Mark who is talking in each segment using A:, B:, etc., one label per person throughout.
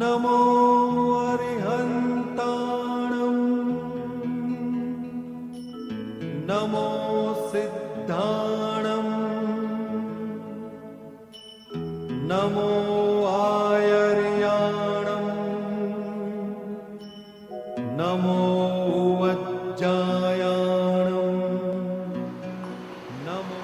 A: નમો અરિહંતાણમ નમો સિદ્ધાણમ નમો આયર્યાણમ નમો વજ્જાયાણમ નમો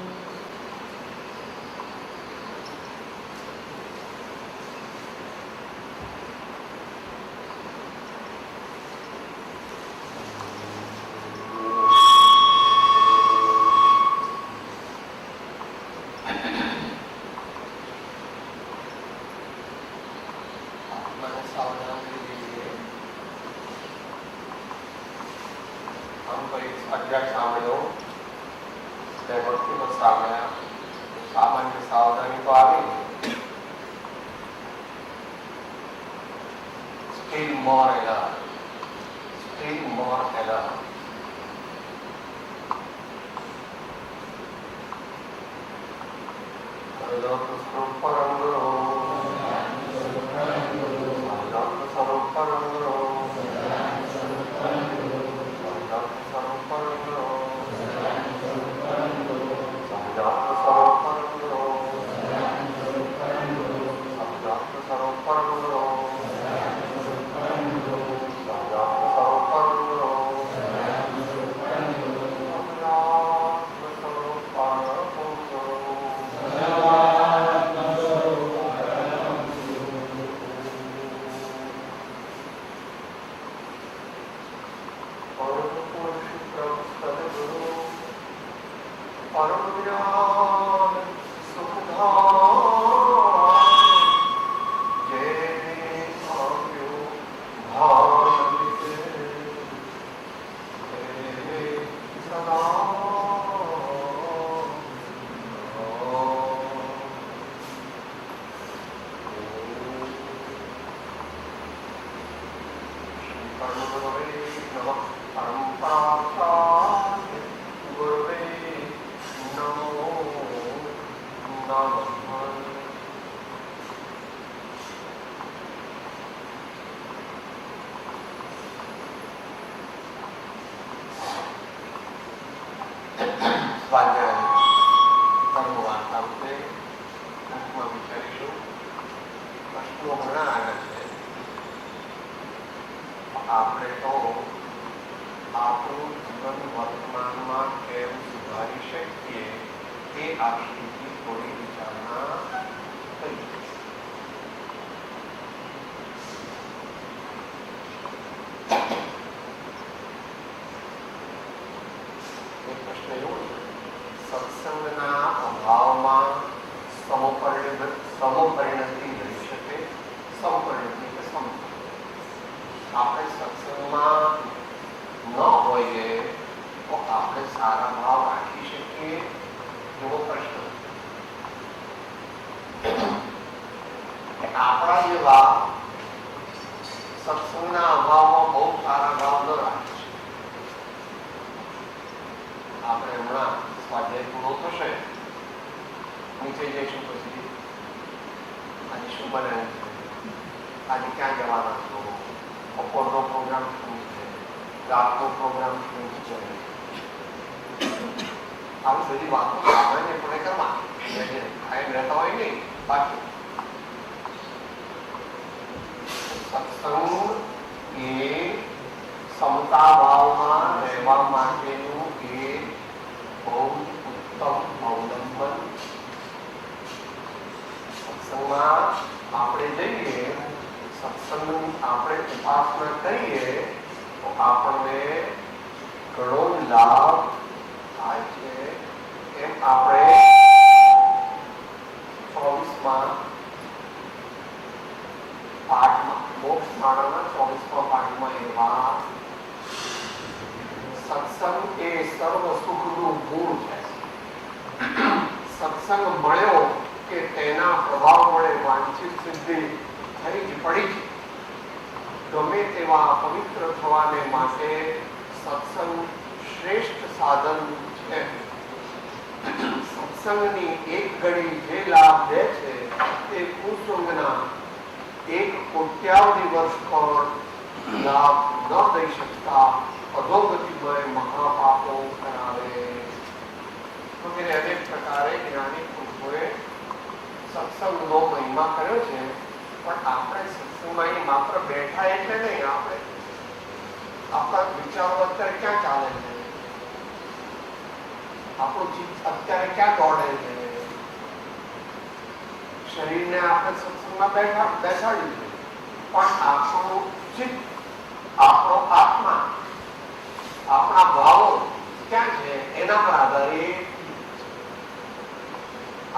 B: સત્સંગની એક ઘડી જે લાભ દે છે તે કુસુંગના એક કોટ્યાવધિ વર્ષ પણ લાભ ન દઈ શકતા અધોગતિમય મહાપાપો કરાવે વગેરે અનેક પ્રકારે જ્ઞાની પુરુષોએ સત્સંગનો મહિમા કર્યો છે. પણ આપણે સત્સંગમાં માત્ર બેઠા એટલે નહીં, આપણે આપણા વિચારો અત્યારે ક્યાં ચાલે છે, આપણું ચિત્ત અત્યારે ક્યાં દોડે છે. શરીરને આપણે સત્સંગમાં બેસાડી છે, પણ આપણું ચિત્ત, આપણો આત્મા, આપણા ભાવો ક્યાં છે એના પર આધારિત.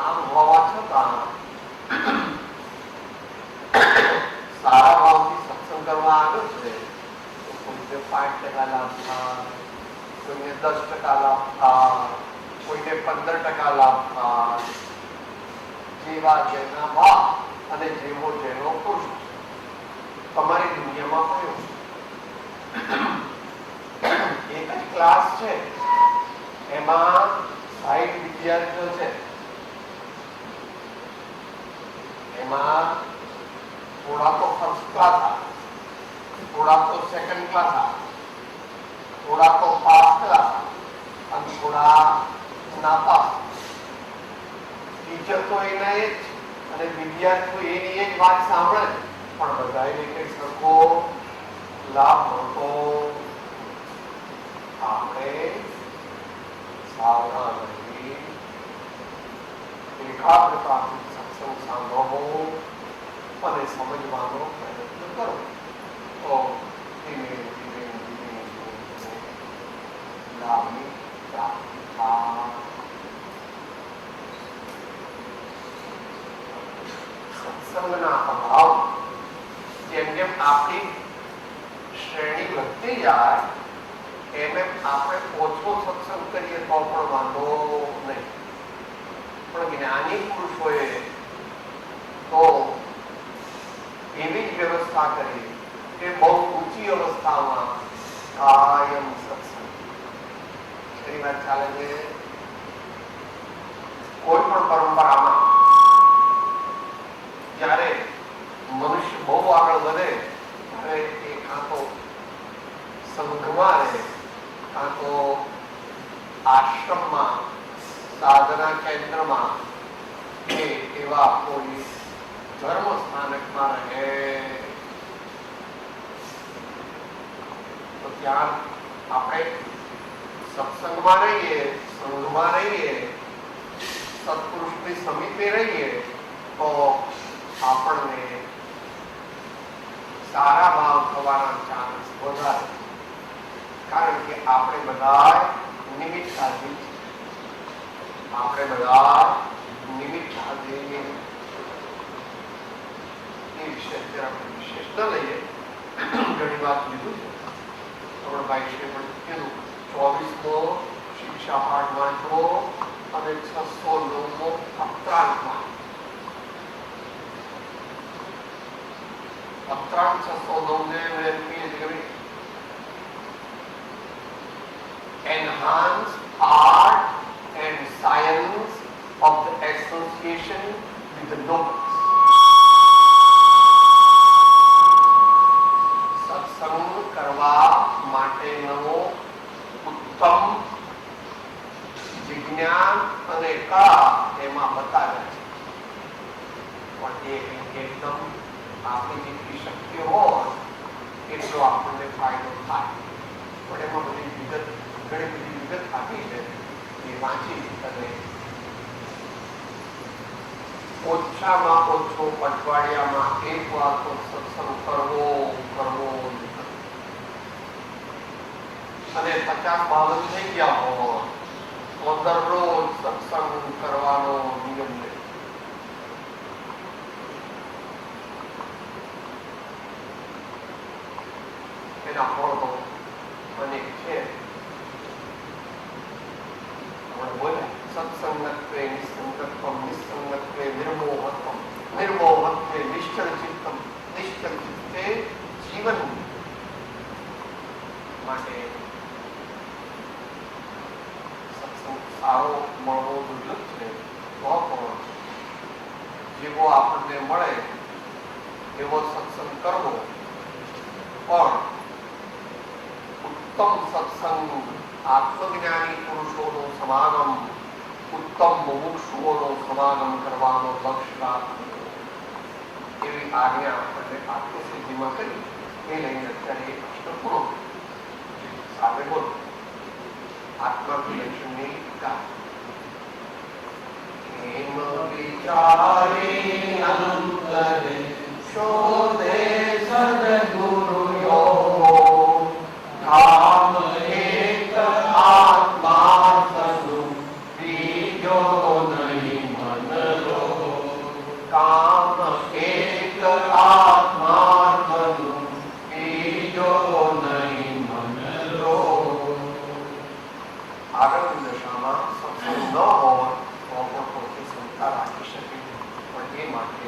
B: આમ હોવા છતાં સારા ભાવથી સત્સંગ કરવા આવ્યો છે તો કોઈને 5% લાભ થાય, કોઈને 10% લાભ થાય, કોઈને 15% લાભ થાય. જેવા જેના ભાવ અને જેવો જેનો પુરુષ તમારી દુનિયામાં કયો એક જ ક્લાસ છે, એમાં 60 વિદ્યાર્થીઓ છે, એમાં થોડા તો ફર્સ્ટ ક્લાસ આવે, થોડા તો સેકન્ડ ક્લાસ આવે, થોડા તો પાસ ક્લાસ અને થોડા નાપાસ. ટીચર તો એના જ અને વિદ્યાર્થીઓ એની એક વાત સાંભળે, પણ બધાને કઈ સરખો લાભ મળતો. આપણે સાવધાન રહી એકાગ્રતાથી સત્સંગ સાંભળવો અને સમજવાનો પ્રયત્ન કરો તો ધીમે ધીમે ધીમે લાભની પ્રાપ્તિ થાય. સત્સંગના અભાવ જેમ જેમ આપણી શ્રેણી વધતી જાય એમ એમ આપણે ઓછો સત્સંગ કરીએ તો પણ વાંધો નહીં, પણ જ્ઞાની પુરુષોએ તો એવી જ વ્યવસ્થા કરી કે બહુ ઊંચી અવસ્થામાં કાયમ સત્સંગ. એની વાત ચાલે છે કોઈ પણ પરંપરામાં જ્યારે મનુષ્ય બહુ આગળ વધે ત્યારે એ કાં તો સંઘમાં રહે, કાં તો આશ્રમમાં, સાધના કેન્દ્રમાં કે એવા કોઈ ધર્મ સ્થાનકમાં રહે. તો ત્યાં આપણે સત્સંગમાં રહીએ, સંઘમાં રહીએ, સત્પુરુષની સમીપે રહીએ તો આપણને સારા ભાવ થવાના ચાન્સ વધારે. કારણ કે આપણે બધા નિમિત્તાધીન, આપણે બધા નિમિત્તાધીન. એ વિશે આપણે વિશેષ ન લઈએ, ઘણી વાત લીધું છે. રમણભાઈ શ્રી પણ કીધું 24મો શિક્ષા પાઠ વાંચવો અને 609મો અપરાંત વાંચવો. અપરાંત 609 enhance art and science of the association with the nobles. સત્સંગ કરવા માટેનો ઉત્તમ વિજ્ઞાન અને કળા એમાં બતાવ્યા છે. પણ એ એકદમ આપણી જેટલી શક્ય હોય એટલો આપણને ફાયદો થાય. પણ એમાં બધી વિગત, ઘણી બધી વિગત આપી છે, એ વાંચી અને ઓછામાં ઓછો અઠવાડિયામાં એક વાર તો સત્સંગ કરવો અને 50-52 થઈ ગયા હોય તો દરરોજ સત્સંગ કરવાનો નિયમ લે. એના ફળ તો અનેક છે. સત્સંગત્વે નિસંગત્વમ, નિસંગત્વે નિર્મોહત્વમ, નિર્મોહત્વે નિશ્ચલ ચિત્તમ, નિશ્ચલ ચિત્તે જીવન માટે સત્સંગ સારો મળવો દુર્લભ છે. તો પણ જેવો આપણને મળે એવો સત્સંગ કરવો. પણ ઉત્તમ સત્સંગ, આત્મજ્ઞાની પુરુષોનો સમાગમ, ઉત્તમ મુમુક્ષુઓનો સમાગમ કરવાનો લક્ષ્ય રાખવું, એવી આજ્ઞા આપણને આત્મસિદ્ધિમાં કરી. એ લઈને અત્યારે એ પ્રશ્ન પૂરો સાથે બોલો. આત્માભિલક્ષણની ટીકા. હેમ વિચારે અંતરે શોધે સદગુરુયો, ધામ એક આત્મા સદુ બીજો નહીં મનરો, કામ એક આત્મા સદુ બીજો નહીં મનરો. આગળની દશામાં સત્સંગ ન હોય તો પણ પોતે ક્ષમતા રાખી શકે, પણ એ માટે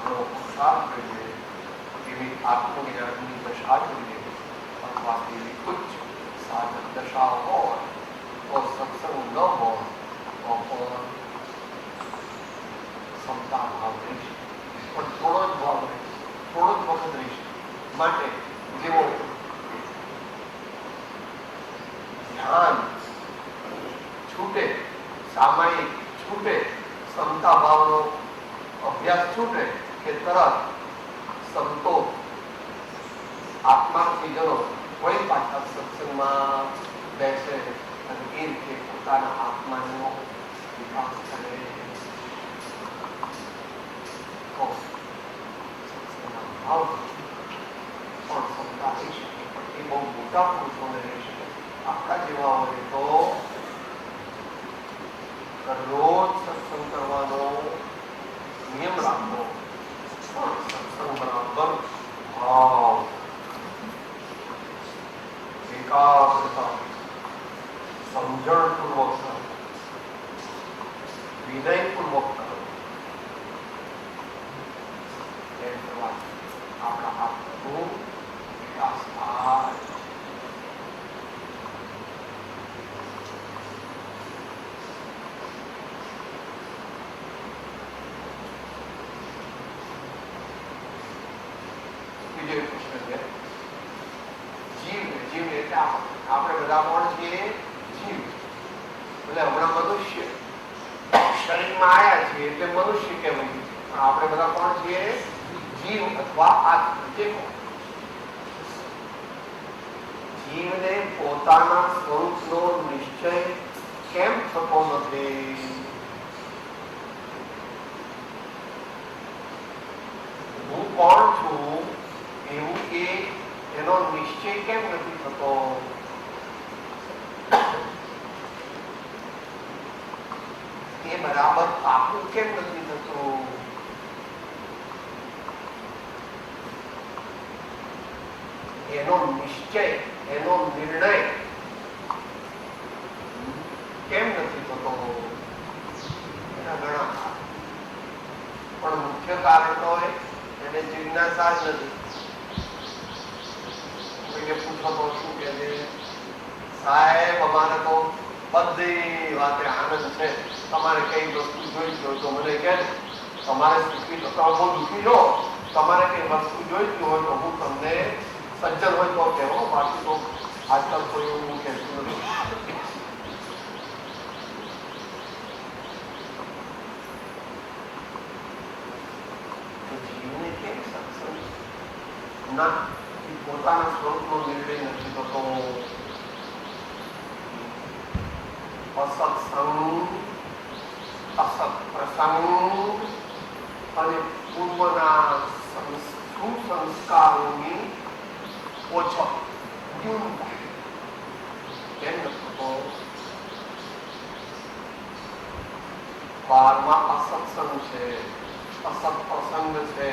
B: ઘણો પુરુષાર્થ જોઈએ. એવી આત્મજ્ઞાનની દશા જોઈએ અથવા એવી ઉચ્ચ સાધક દશા હોય તો સત્સંગ ન હોય તો પણ ક્ષમતા ભાવ રહેશે, પણ થોડો જ ભાવ રહેશે, થોડો જ વખત રહેશે. માટે જેવો ધ્યાન છૂટે, સામાયિક છૂટે, ક્ષમતા ભાવનો અભ્યાસ છૂટે કે તરત સંતો આત્માર્થી જનો વળી પાછા સત્સંગમાં બેસે અને એ રીતે પોતાના આત્માનો વિકાસ કરે. તો સત્સંગના ભાવ પણ ક્ષમતા રહી શકે, પણ એ બહુ મોટા પુરુષોને રહી શકે. આપણા જેવા હોય તો દરરોજ સત્સંગ કરવાનો નિયમ રાખવો, પણ સત્સંગ બરાબર ભાવ, એકાગ્રતા, સમજણપૂર્વક કરો, વિનયપૂર્વક કરો. એમ કરવાથી આપણા આત્માનો વિકાસ થાય. આપણે બધા કોણ છીએ? જીવ. એટલે હમણાં મનુષ્ય શરીરમાં આવ્યા છીએ એટલે મનુષ્ય કહેવાય. આપણે બધા કોણ છીએ? જીવ અથવા આત્મા. જીવને પોતાના સ્વરૂપનો નિશ્ચય કેમ થતો નથી? હું કોણ છું એવું એનો નિશ્ચય કેમ નથી થતો? એ બરાબર પાકું કેમ નથી થતું? એનો નિશ્ચય, એનો નિર્ણય કેમ નથી થતો? એના ઘણા, પણ મુખ્ય કારણ તો એને જિજ્ઞાસા જ નથી. કોઈને પૂછો તો શું કે છે? સાહેબ અમારે તો બધી વાતે આનંદ છે, તમારે કઈ વસ્તુ જોઈતી હોય તો મને કહે. તમારે સુખી તો તમે બહુ દુઃખી છો, તમારે કઈ વસ્તુ જોઈતી હોય તો હું તમને સજ્જન હોય તો કહેવો, બાકી તો આજકાલ કોઈ એવું કહેતું નથી. જીવને કેમ સત્સંગ ના પોતાના સ્વરૂપનો નિર્ણય નથી થતો? અસત્સંગ, અસત પ્રસંગ અને પૂર્વના સુસંસ્કારોની ઓછો ન્યૂનતા કેમ નથી થતો? 12માં અસત્સંગ છે, અસત પ્રસંગ છે,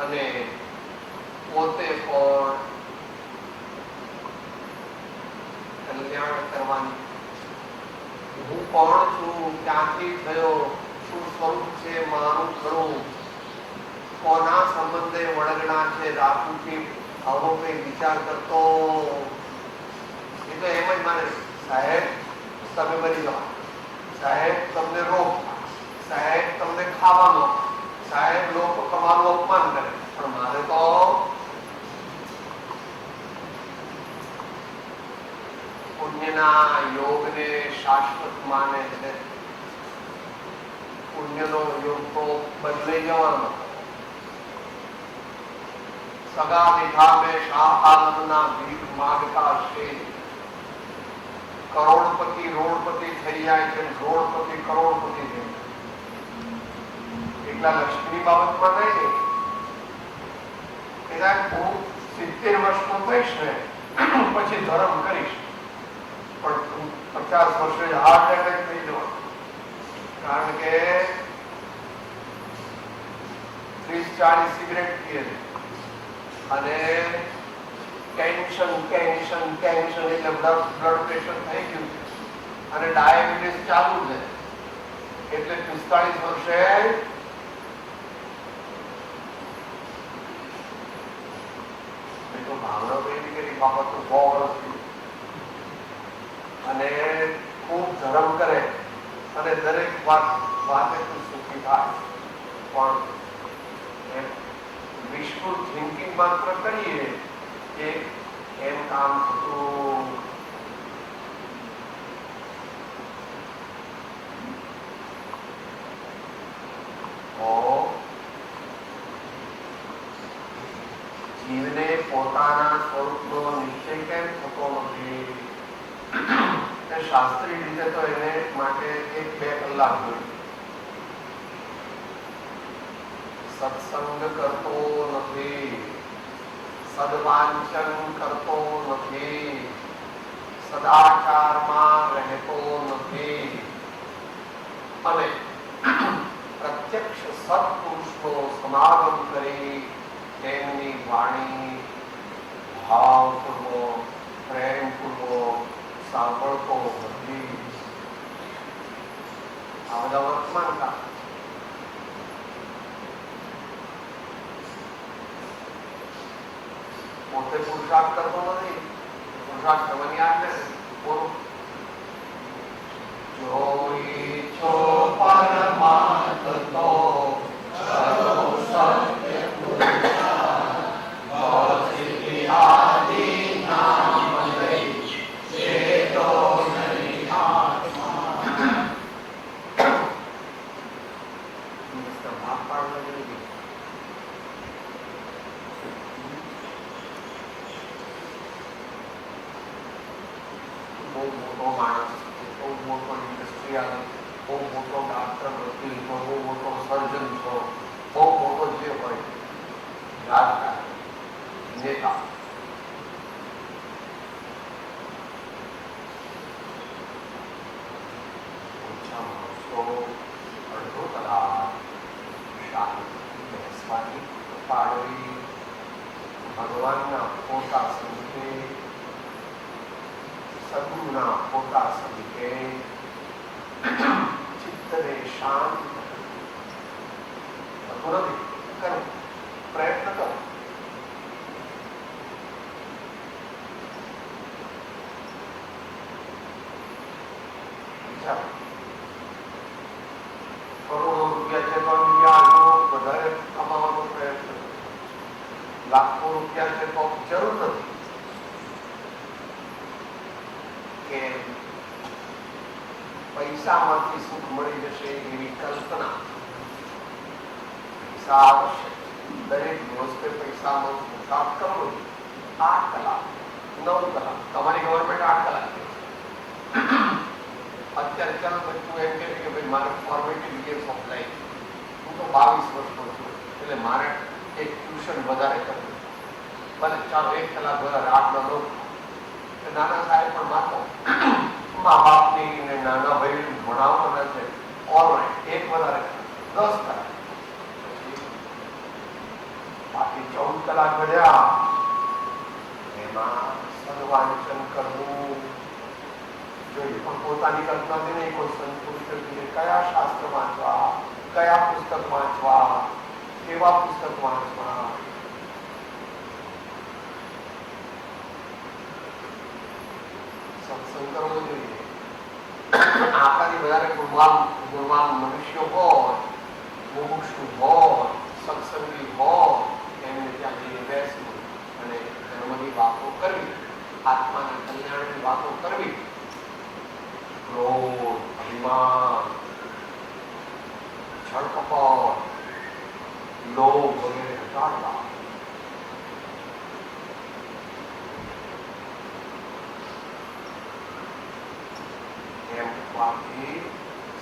B: અને પોતે પણ કલ્યાણ કરવાની. હું કોણ છું, ક્યાંથી થયો, શું સ્વરૂપ છે મારું ખરું, કોના સંબંધે વળગણા છે રાખુથી, આવો કઈ વિચાર કરતો. એ તો એમ જ માને સાહેબ તમે બની જાઓ, સાહેબ તમને રોગ, સાહેબ તમને ખાવાનો, સાહેબ લોકો તમારું અપમાન કરે, પણ મારે તો પુણ્યના યોગને શાશ્વત માને છે. પુણ્યનો યોગ તો બદલાઈ જવાનો. સગા વિધા મેં શાહ આલમના ભીખ માગતા છે. કરોડપતિ રોડપતિ થઈ જાય છે, રોડપતિ કરોડપતિ થઈ જાય. એટલા લક્ષ્મી બાબતમાં નહીં. કદાચ હું 70 વર્ષનો થઈશ ને પછી ધર્મ કરીશ, પણ 50 વર્ષે હાર્ટ એટેક થઈ જવાનો. કારણ કે 30-40 સિગરેટ પીએ અને ટેન્શન એટલે બ્લડ પ્રેશર થઈ ગયું અને ડાયાબિટીસ ચાલુ છે. એટલે 45 વર્ષે ભાવના એવી કરી બાબત 100 વર્ષ અને ખૂબ ધર્મ કરે અને દરેક વાતે સુખી થાય. પણ વિષ્ણુ થિંકિંગ માત્ર કરીએ કે એમ કામ થતું. જીવને પોતાના સ્વરૂપનો નિશ્ચય કેમ થતો નથી? શાસ્ત્રીય રીતે તો એને માટે 1-2 કલાક જોઈએ. સત્સંગ કરતો નથી, સદવાંચન કરતો નથી, સદાચારમાં રહેતો નથી અને પ્રત્યક્ષ સત્પુરુષનો સમાગમ કરી તેમની વાણી ભાવપૂર્વક પ્રેમપૂર્વક સાંભળતો નથી. આ બધા વર્તમાન કાળ. પોતે પુરુષાર્થ કરતો નથી, પુરુષાર્થ કરવાની આજ્ઞા પૂરું. જોઈ છો પરમાત્મા સર્વ સત્ય પુરુષાર્થ આદિ નામ લઈ ચેતો નહીં આત્મા. ભાગ પાડવા જોઈએ. બહુ મોટો માણસ, બહુ મોટો ઇન્ડસ્ટ્રીયલ, બહુ મોટો ડોક્ટર, વકીલ છો, બહુ મોટો સર્જન છો, બહુ મોટો જે હોય રાજકારણ નેતા, અડધો કલાક શાંતિ બેસવાની પાડવી, ભગવાનના ફોટા સંગે, સદગુરુના ફોટા સંગે ચિત્તને શાંત કરો. પ્રયત્ન કરો. કરોડો રૂપિયા છે તો વધારે કમાવાનો પ્રયત્ન, લાખો રૂપિયા છે તો જરૂર નથી કે પૈસામાંથી સુખ મળી જશે એવી કલ્પના. પૈસા આવશે, દરેક દિવસે પૈસાનો પુરુષાર્થ કરવો. 8 કલાક 9 કલાક તમારી ગવર્મેન્ટ 8 કલાક છે. અત્યારે ચાલો બધું એમ કે ભાઈ મારે ફોર્મેટિવ યર્સ ઓફ લાઈફ, હું તો 22 વર્ષનો છું એટલે મારે એક ટ્યુશન વધારે કરવું. ભલે ચાલો 1 કલાક વધારે 8 9 નાના સાહેબ પણ માતો મા બાપની ને નાના ભાઈ ભણાવવાના છે. ઓલરાઈટ 1 વધારે 10 કલાક, બાકી 14 કલાક મળ્યા એમાં સદવાંચન કરવું જોઈએ. પણ પોતાની કલ્પનાથી નહીં, કોઈ સંતુષ્ટ કયા શાસ્ત્ર વાંચવા, કયા પુસ્તક વાંચવા, કેવા પુસ્તક વાંચવા. સત્સંગ કરવો જોઈએ. આટલાથી વધારે ગુમાવ ગુણવાન મનુષ્ય હોય, મુમુક્ષુ હોય, સત્સંગી હોય, એમને ત્યાં જઈને બેસવું અને ધર્મની વાતો કરવી, આત્માના કલ્યાણની વાતો કરવી. ક્રોધ, અભિમાન, છળકપટ, લોભ વગેરે ઘટાડવા. એમ કરવાથી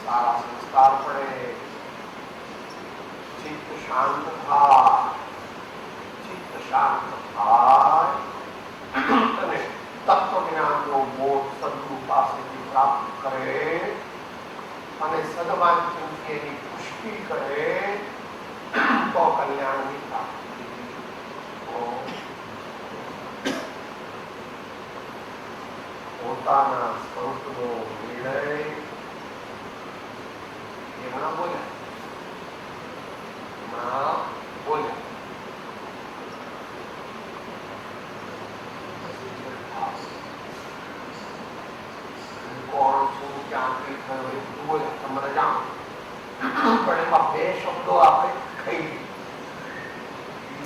B: સારા સંસ્કાર પડે, ચિત્ત શાંત થાય, ચિત્ત શાંત થાય અને તત્વ જ્ઞાનનો બોધ સદગુરુ પાસેથી પ્રાપ્ત કરે અને સદવાંચનથી એની પુષ્ટિ કરે તો કલ્યાણની પ્રાપ્તિ. પોતાના સ્વરૂપનો નિર્ણય એમના બોલ્યા કોણ છું, ક્યાંથી થયો એ બધું બોલ્યા, તમારે જાણો. પણ એમાં બે શબ્દો આપણે ખાઈ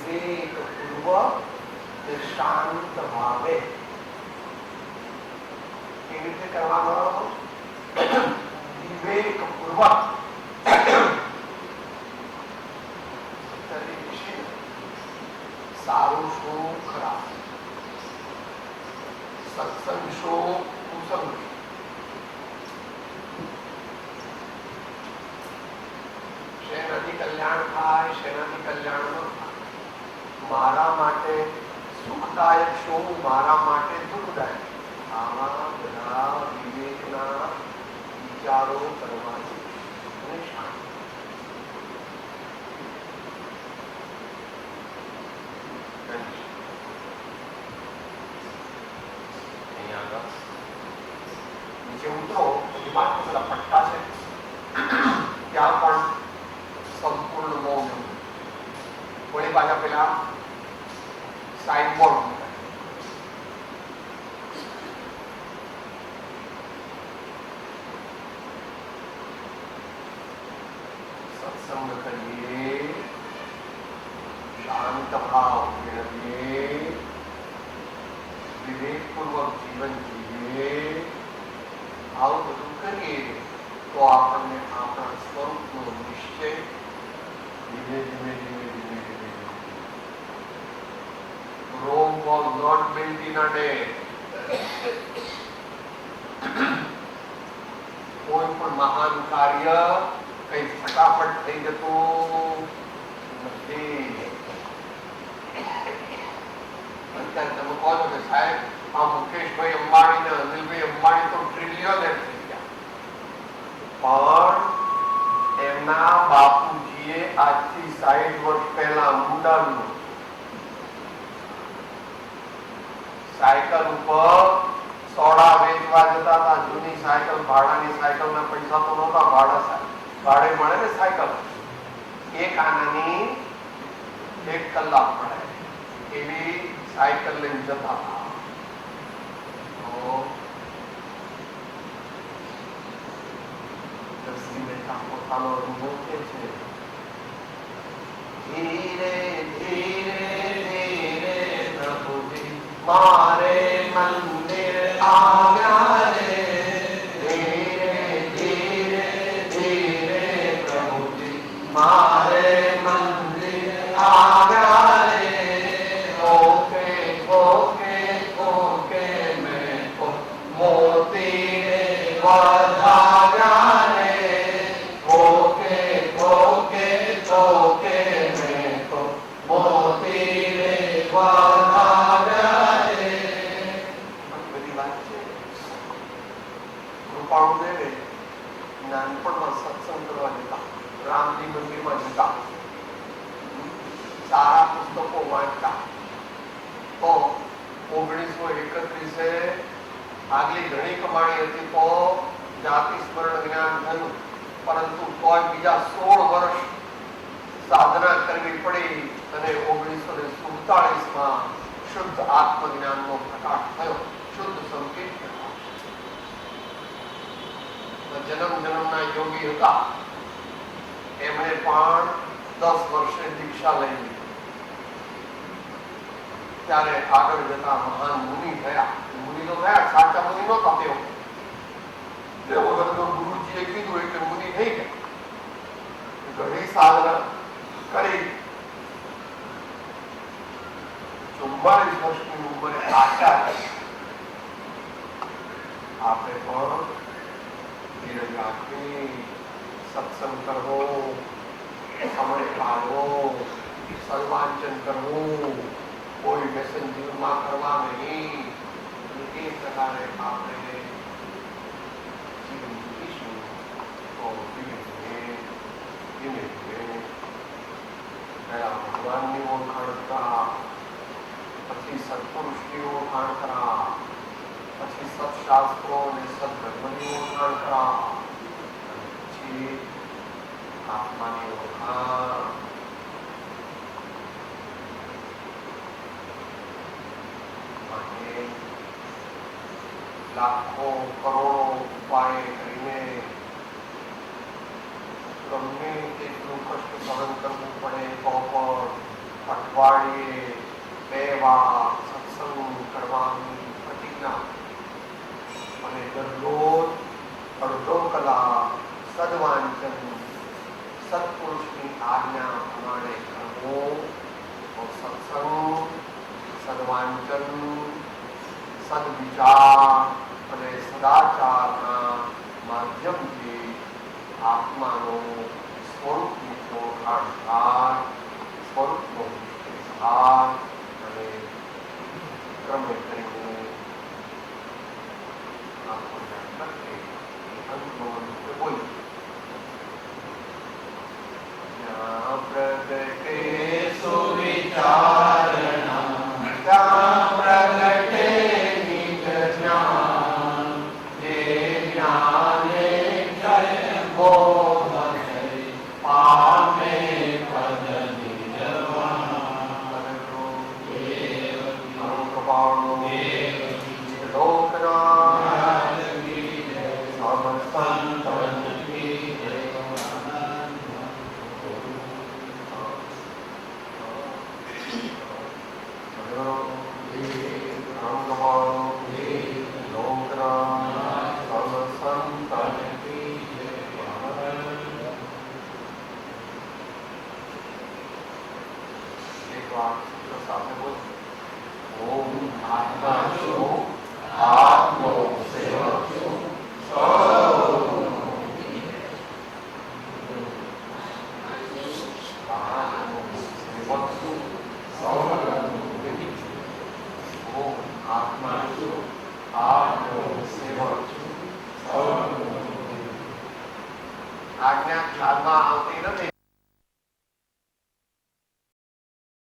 B: વિવેકપૂર્વક શાંત ભાવે. કેવી રીતે કરવાનો? વિવેકપૂર્વક. સારું શું, ખરાબ, સત્સંગ શું, કુસંગ. શેનાથી કલ્યાણ થાય, શેનાથી કલ્યાણ ન થાય, મારા માટે સુખદાયક શું, મારા માટે દુઃખદાયક, આવા બધા વિવેકના વિચારો કરવાથી અને શાંતિ. નીચે ઉતરો પછી બાકી પેલા પટ્ટા છે ત્યાં પણ સંપૂર્ણ મૌન. વળી પાછા પેલા સાઈડ બોર્ડ સત્સંગ કરીએ, શાંત ભાવ મેળવીએ, વિવેકપૂર્વક જીવન જીવીએ. આવું બધું કરીએ તો આપણને આપણા સ્વરૂપનો નિશ્ચય ધીમે ધીમે ધીમે ધીમે ધીમે Rome was not built in a day. કોઈ પણ મહાન કાર્ય કઈ ફટાફટ થઈ જતું નથી. અત્યારે તમે કહો છો કે સાહેબ આ મુકેશભાઈ અંબાણી ને અનિલભાઈ અંબાણી તો ટ્રિલિયનર થઈ ગયા, પણ એમના બાપુજીએ આજથી 60 વર્ષ પહેલા મુંડાનું સાયકલ ઉપર સોડા વેચવા જતા હતા. જૂની સાયકલ, ભાડાની સાયકલ ના પૈસા તો નહોતા, ભાડે મળે ને સાયકલ. એક આનાની 1 કલાક મળે એવી સાયકલ લઈને જતા હતા. પોતાનો અનુભવ કે છે, ધીરે ધીરે ધીરે પ્રભુજી મારે મંદિર આવ્યા રે, ધીરે ધીરે ધીરે પ્રભુજી મારે મંદિર આવ્યા રે. ઓકે ઓકે ઓકે મેં તો મોતી વધાવ્યા રે. ઓકે ઓકે ઓકે મેં તો મોતી વધાવ્યા રે. બધી વાત છે. કૃપાળુ દેવે નાનપણમાં સત્સંગ કરવા જતા, રામજી મંદિરમાં જતા, સારા પુસ્તકો વાંચતા. તો 1931 આગલી ઘણી કમાણી હતી તો જાતિ સ્મરણ જ્ઞાન થયું, પરંતુ તોય બીજા 16 વર્ષ સાધના કરવી પડી અને 1947 શુદ્ધ આત્મજ્ઞાનનો પ્રકાશ થયો, શુદ્ધ સંકેત. જન્મ જન્મના યોગી હતા એમણે પણ 10 વર્ષે દીક્ષા લઈ લીધી. ત્યારે આગળ જતા મહાન મુનિ થયા. મુનિ તો થયા, સાચા મુનિ નહોતા તેઓ. તે વખતનો ગુરુજીએ કીધું એટલે મુનિ થઈ ગયા. ઘણી સાધના કરી 44 વર્ષની ઉંમરે આશા કરી આપણે પણ ધીરજ રાખી સત્સંગ કરવો, સમય કાઢવો, સર્વાંચન કરવું, કોઈ વ્યસન જીવનમાં કરવા નહીં. એ પ્રકારે આપણે જીવન જીવીશું તો ધીમે ધીમે પહેલા ભગવાનની ઓળખાણ કરા, પછી સત્પુરુષની ઓળખાણ કરા, પછી સત્શાસ્ત્રો અને સદધર્મની ઓળખાણ કરા, અને પછી આત્માની ઓળખાણ. લાખો કરોડો ઉપાય કરીને ગમે તેટલું કષ્ટ સહન કરવું પડે તો પણ અઠવાડિયે 2 વાર સત્સંગ કરવાની પ્રતિજ્ઞા અને દરરોજ અડધો કલાક સદવાંચન સત્પુરુષની આજ્ઞા પ્રમાણે કરવું. તો સત્સંગ, સદવાંચન, સદવિચાર અને સદાચારના માધ્યમથી આત્માનો સ્વરૂપની ઓળખાણ થાય, સ્વરૂપનો નિશ્ચય થાય અને ક્રમે કરીને આપણને પ્રત્યે અનુભવ બોલી જ્યાં પ્રગટે સુવિચારણા ત્યાં પ્રગટે આજ્ઞા ખ્યાલમાં આવતી નથી.